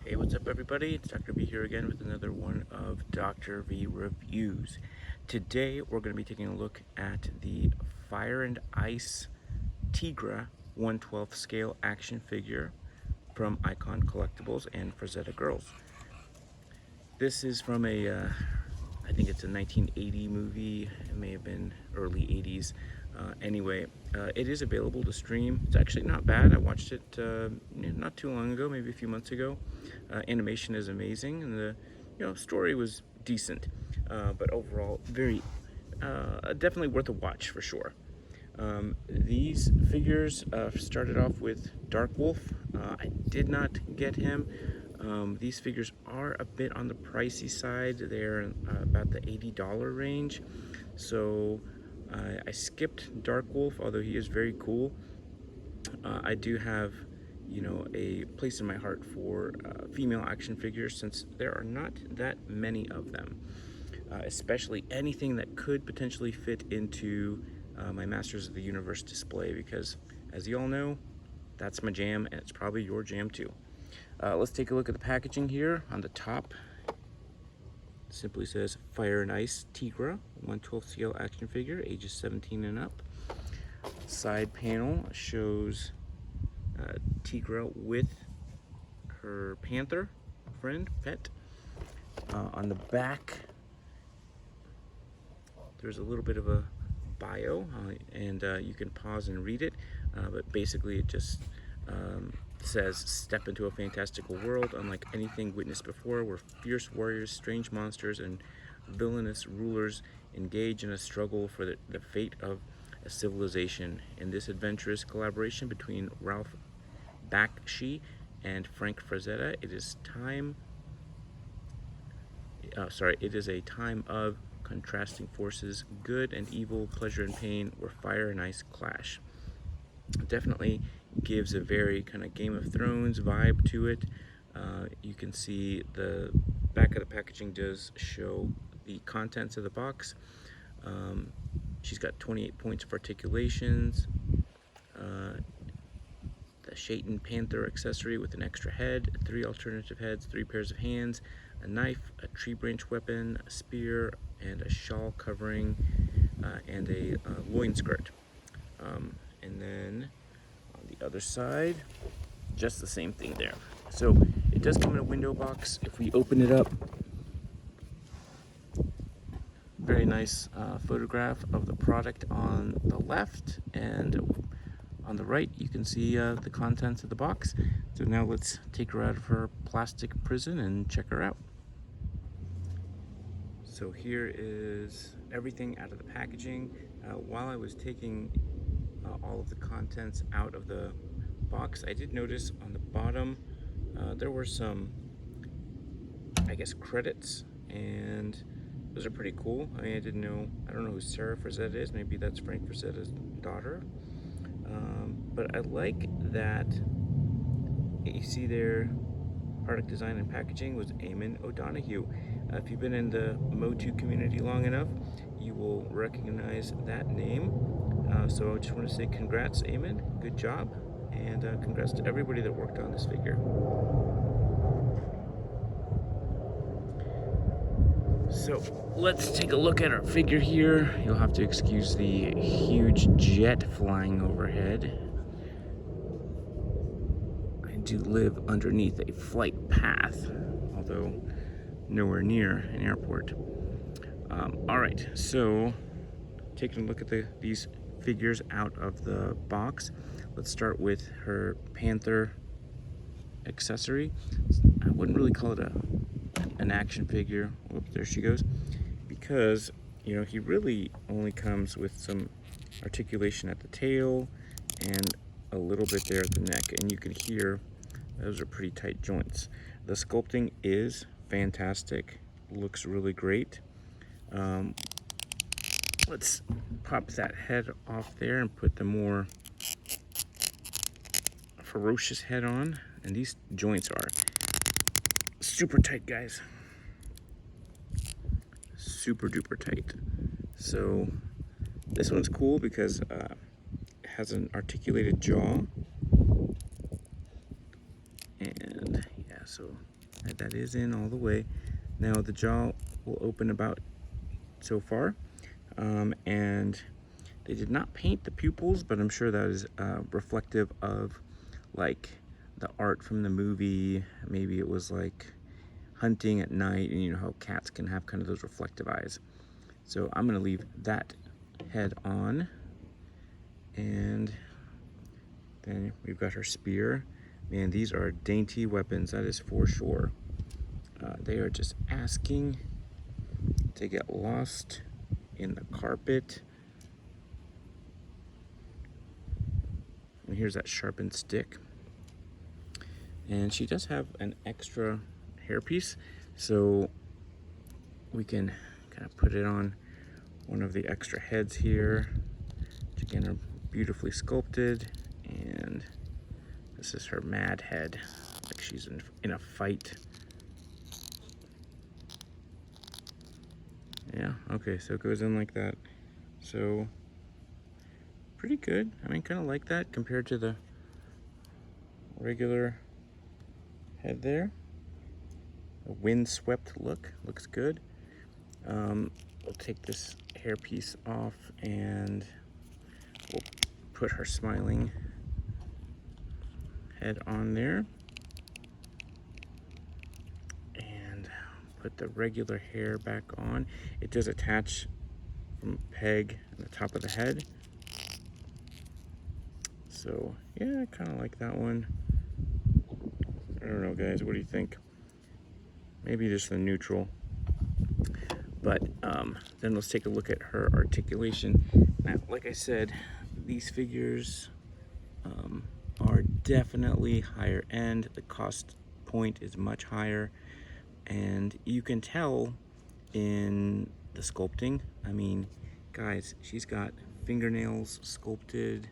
Hey, what's up everybody? It's Dr. V here again with another one of Dr. V Reviews. Today we're going to be taking a look at the Fire and Ice Teegra 1/12 scale action figure from Icon Collectibles and Frazetta Girls. This is from I think it's a 1980 movie. It may have been early 80s. Anyway, it is available to stream. It's actually not bad. I watched it not too long ago, maybe a few months ago. Animation is amazing, and the story was decent. But overall, very definitely worth a watch for sure. These figures started off with Dark Wolf. I did not get him. These figures are a bit on the pricey side. They're about the $80 range. So I skipped Dark Wolf, although he is very cool. I do have, a place in my heart for female action figures, since there are not that many of them. Especially anything that could potentially fit into my Masters of the Universe display, because as you all know, that's my jam, and it's probably your jam too. Let's take a look at the packaging here. On the top, it simply says Fire and Ice Teegra 1/12 scale action figure, ages 17 and up. Side panel shows Teegra with her Panther friend, pet. On the back, there's a little bit of a bio, and you can pause and read it, but basically it just says, "Step into a fantastical world unlike anything witnessed before, where fierce warriors, strange monsters, and villainous rulers engage in a struggle for the fate of a civilization. In this adventurous collaboration between Ralph Bakshi and Frank Frazetta, it is a time of contrasting forces, good and evil, pleasure and pain, where fire and ice clash." Definitely gives a very kind of Game of Thrones vibe to it. You can see the back of the packaging does show the contents of the box. She's got 28 points of articulations, the Shaitan Panther accessory with an extra head, 3 alternative heads, 3 pairs of hands, a knife, a tree branch weapon, a spear, and a shawl covering, and a loin skirt. And then on the other side, just the same thing there. So it does come in a window box. If we open it up, very nice photograph of the product on the left, and on the right you can see the contents of the box. So now let's take her out of her plastic prison and check her out. So here is everything out of the packaging. While I was taking all of the contents out of the box, I did notice on the bottom there were some, I guess, credits, and those are pretty cool. I mean, I don't know who Sarah Frazetta is. Maybe that's Frank Frazetta's daughter. But I like that you see there, product design and packaging was Eamon O'Donoghue. If you've been in the Motu community long enough, you will recognize that name. So I just want to say congrats, Eamon. Good job. And congrats to everybody that worked on this figure. So let's take a look at our figure here. You'll have to excuse the huge jet flying overhead. I do live underneath a flight path, although nowhere near an airport. All right, so taking a look at these figures out of the box. Let's start with her Panther accessory. I wouldn't really call it an action figure. Oops, there she goes. Because, he really only comes with some articulation at the tail and a little bit there at the neck. And you can hear those are pretty tight joints. The sculpting is fantastic. Looks really great. Let's pop that head off there and put the more ferocious head on. And these joints are super tight, guys. Super duper tight. So this one's cool because it has an articulated jaw. And yeah, so That is in all the way. Now the jaw will open about so far, and they did not paint the pupils, but I'm sure that is reflective of like the art from the movie. Maybe it was like hunting at night, and you know how cats can have kind of those reflective eyes. So I'm gonna leave that head on, and then we've got her spear. Man, these are dainty weapons, that is for sure. They are just asking to get lost in the carpet. And here's that sharpened stick. And she does have an extra hairpiece, so we can kind of put it on one of the extra heads here, which again are beautifully sculpted. And this is her mad head, like she's in a fight. Yeah, okay, so it goes in like that. So pretty good. I mean, kind of like that compared to the regular head there. A windswept look, looks good. We'll take this hairpiece off and we'll put her smiling head on there. And put the regular hair back on. It does attach from a peg on the top of the head. So yeah, I kind of like that one. I don't know, guys, what do you think? Maybe just the neutral. But then let's take a look at her articulation. Now, like I said, these figures are definitely higher end. The cost point is much higher, and you can tell in the sculpting. I mean, guys, she's got fingernails sculpted.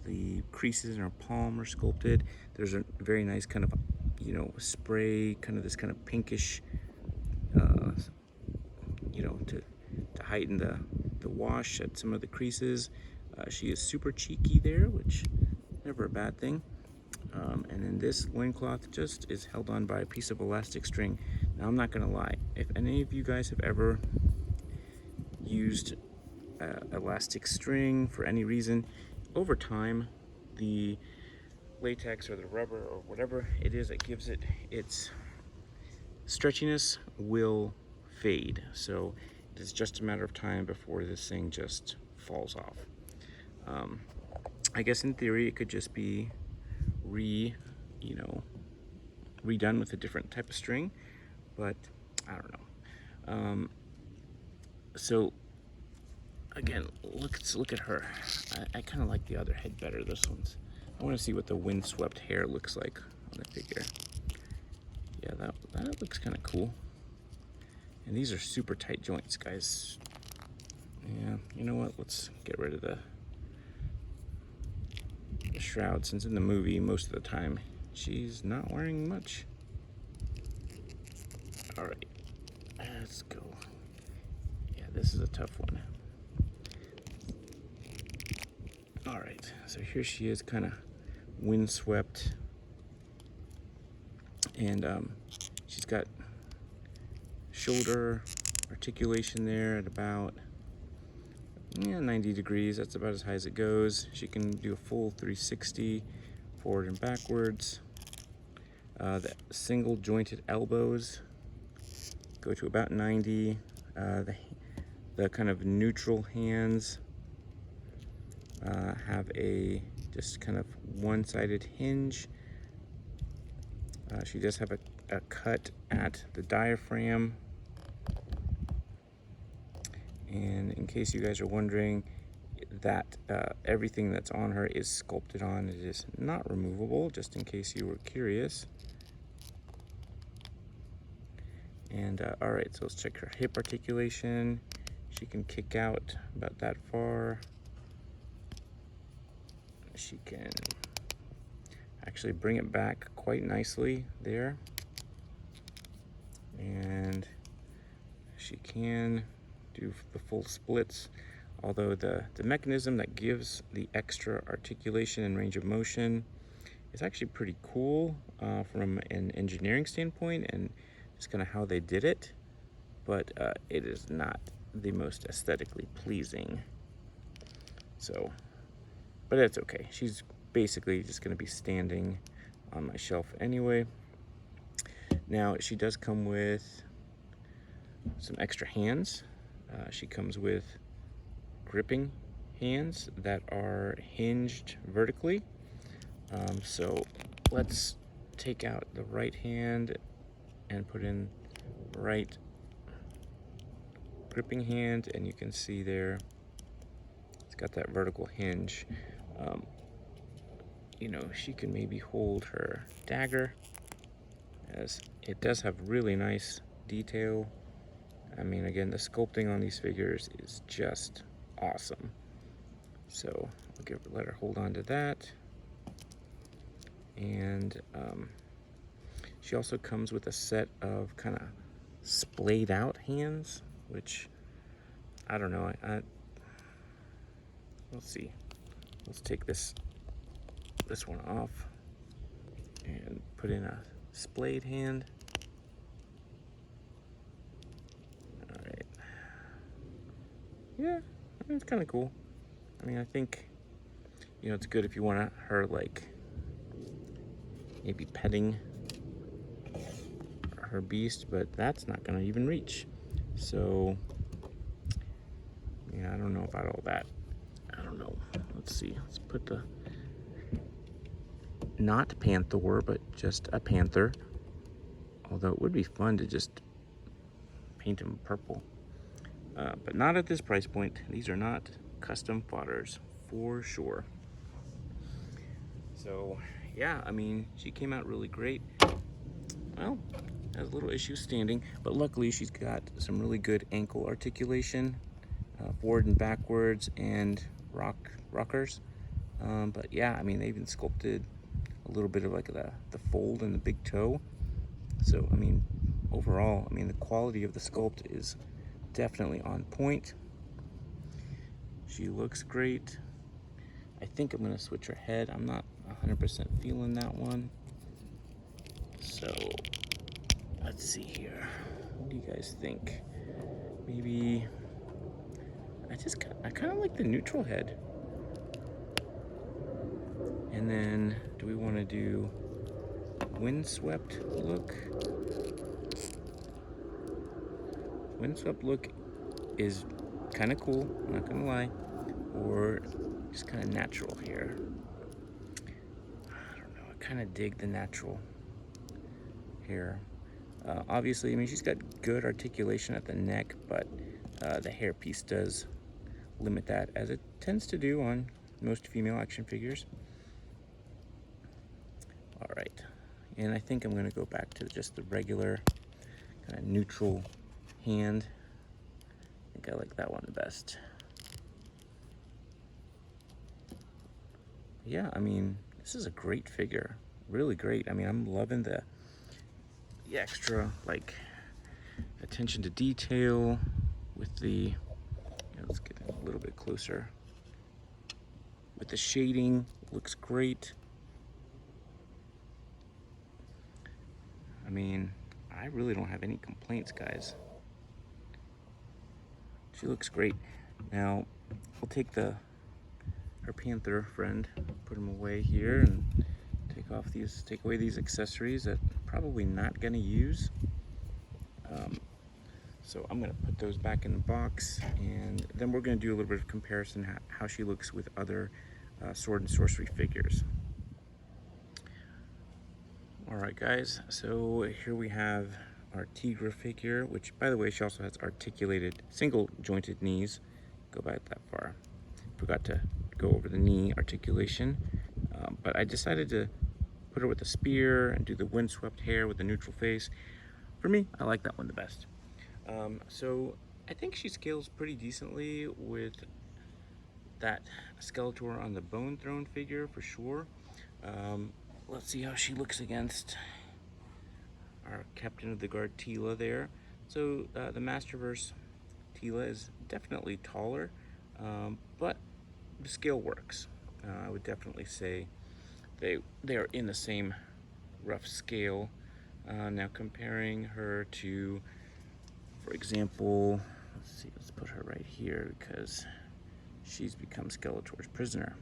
The creases in her palm are sculpted. There's a very nice kind of, you know, spray, kind of this kind of pinkish, you know, to heighten the wash at some of the creases. She is super cheeky there, which never a bad thing. And then this loincloth just is held on by a piece of elastic string. Now, I'm not gonna lie, if any of you guys have ever used elastic string for any reason, over time, the latex or the rubber or whatever it is that gives it its stretchiness will fade. So it's just a matter of time before this thing just falls off. I guess in theory it could just be redone with a different type of string, but I don't know. So again, let's look at her. I kind of like the other head better. This one's. I want to see what the windswept hair looks like on the figure. Yeah, that looks kind of cool. And these are super tight joints, guys. Yeah, you know what? Let's get rid of the shroud, since in the movie most of the time she's not wearing much. All right, let's go. Yeah, this is a tough one. All right, so here she is, kind of windswept, and she's got shoulder articulation there at about 90 degrees. That's about as high as it goes. She can do a full 360 forward and backwards. The single jointed elbows go to about 90. The kind of neutral hands have a just kind of one-sided hinge. She does have a cut at the diaphragm. And in case you guys are wondering, that everything that's on her is sculpted on. It is not removable, just in case you were curious. And all right, so let's check her hip articulation. She can kick out about that far. She can actually bring it back quite nicely there. And she can do the full splits, although the mechanism that gives the extra articulation and range of motion is actually pretty cool from an engineering standpoint and just kind of how they did it, but it is not the most aesthetically pleasing. So, but it's okay. She's basically just going to be standing on my shelf anyway. Now, she does come with some extra hands. She comes with gripping hands that are hinged vertically. So let's take out the right hand and put in right gripping hand, and you can see there it's got that vertical hinge. You know, she can maybe hold her dagger, as it does have really nice detail. I mean, again, the sculpting on these figures is just awesome. So I'll let her hold on to that. And she also comes with a set of kind of splayed out hands, which I don't know. Let's see. Let's take this one off and put in a splayed hand. All right. Yeah, I mean, it's kind of cool. I mean, I think, you know, it's good if you want her like maybe petting her beast, but that's not gonna even reach. So yeah, I don't know about all that. I don't know. Let's see. Let's put the not Panther, but just a Panther. Although it would be fun to just paint him purple. But not at this price point. These are not custom fodders for sure. So yeah, I mean, she came out really great. Well, has a little issue standing, but luckily she's got some really good ankle articulation, forward and backwards, and rockers. But yeah, I mean, they even sculpted a little bit of like the fold in the big toe. So I mean, overall, I mean, the quality of the sculpt is definitely on point. She looks great. I think I'm gonna switch her head. I'm not 100% feeling that one. So let's see here. What do you guys think? Maybe I kind of like the neutral head. And then do we want to do windswept look? Windswept look is kind of cool, I'm not gonna lie. Or just kind of natural here. I don't know, I kind of dig the natural here. Obviously, I mean, she's got good articulation at the neck, but the hairpiece does limit that, as it tends to do on most female action figures. All right, and I think I'm going to go back to just the regular kind of neutral hand. I think I like that one the best. Yeah, I mean, this is a great figure, really great. I mean, I'm loving the extra like attention to detail with the, let's get a little bit closer. With the shading, looks great. I mean, I really don't have any complaints, guys. She looks great. Now, we'll take her Panther friend, put him away here, and take away these accessories that I'm probably not gonna use. So I'm gonna put those back in the box, and then we're gonna do a little bit of comparison how she looks with other sword and sorcery figures. All right, guys, so here we have our Teegra figure, which, by the way, she also has articulated single jointed knees. Go back that far. Forgot to go over the knee articulation, but I decided to put her with the spear and do the windswept hair with the neutral face. For me, I like that one the best. So I think she scales pretty decently with that Skeletor on the Bone Throne figure for sure. Let's see how she looks against our Captain of the Guard Teela there. So the Masterverse Teela is definitely taller, but the scale works. I would definitely say they are in the same rough scale. Now comparing her to, for example, let's put her right here because she's become Skeletor's prisoner.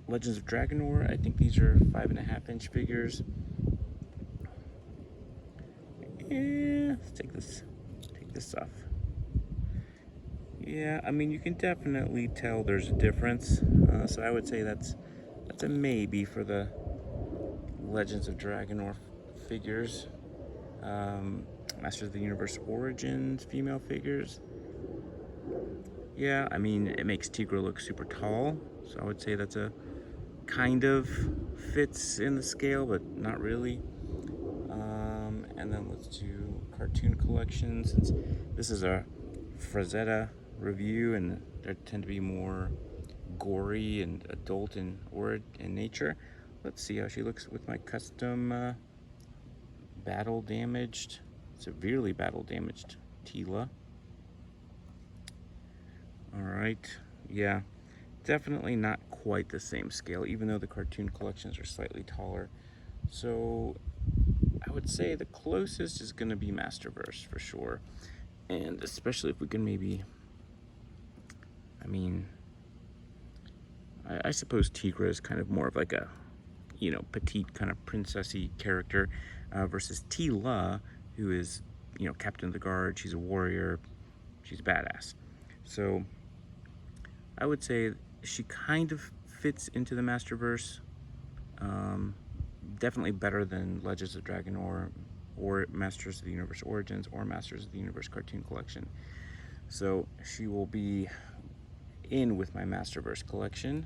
Legends of Dragonor, I think these are 5.5-inch figures. Yeah, let's take this off. Yeah, I mean, you can definitely tell there's a difference. So I would say that's a maybe for the Legends of Dragonor figures. Masters of the Universe Origins female figures. Yeah, I mean, it makes Teegra look super tall, so I would say that's a kind of fits in the scale, but not really. And then let's do cartoon collection, since this is a Frazetta review, and they tend to be more gory and adult in nature. Let's see how she looks with my custom severely battle damaged Teela. Alright, yeah, definitely not quite the same scale, even though the cartoon collections are slightly taller. So I would say the closest is going to be Masterverse for sure. And especially if we can maybe, I mean, I suppose Teegra is kind of more of like a, you know, petite kind of princessy character versus Teela, who is, you know, captain of the guard. She's a warrior. She's badass. So I would say she kind of fits into the Masterverse. Definitely better than Legends of Dragonor or Masters of the Universe Origins or Masters of the Universe Cartoon Collection. So she will be in with my Masterverse collection.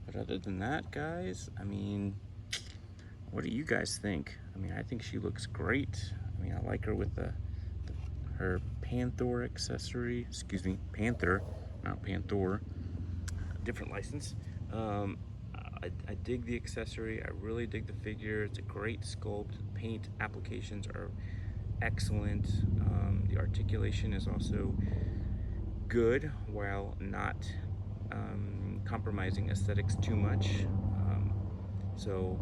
But other than that, guys, I mean, what do you guys think? I mean, I think she looks great. I mean, I like her with her Panther accessory. Excuse me, Panther, not Panther. Different license. I dig the accessory. I really dig the figure. It's a great sculpt. Paint applications are excellent. The articulation is also good while not compromising aesthetics too much. So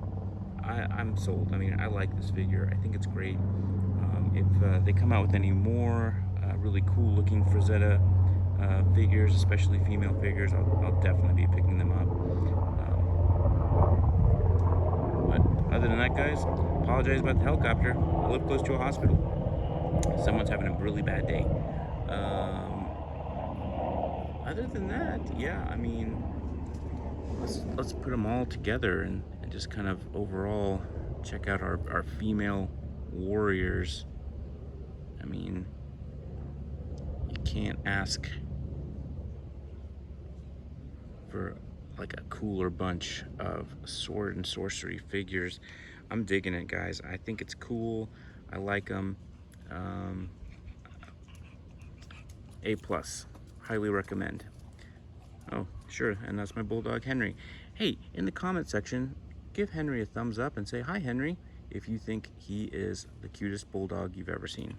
I'm sold. I mean, I like this figure. I think it's great. If they come out with any more really cool looking Frazetta figures, especially female figures, I'll definitely be picking them up. But other than that, guys, apologize about the helicopter. I live close to a hospital. Someone's having a really bad day. Other than that, yeah, I mean, let's put them all together and just kind of overall check out our female warriors. I mean, you can't ask for like a cooler bunch of sword and sorcery figures. I'm digging it, guys. I think it's cool. I like them. A+. Highly recommend. Oh, sure, and that's my bulldog Henry. Hey, in the comment section, give Henry a thumbs up and say, hi, Henry, if you think he is the cutest bulldog you've ever seen.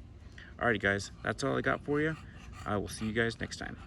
Alrighty, guys, that's all I got for you. I will see you guys next time.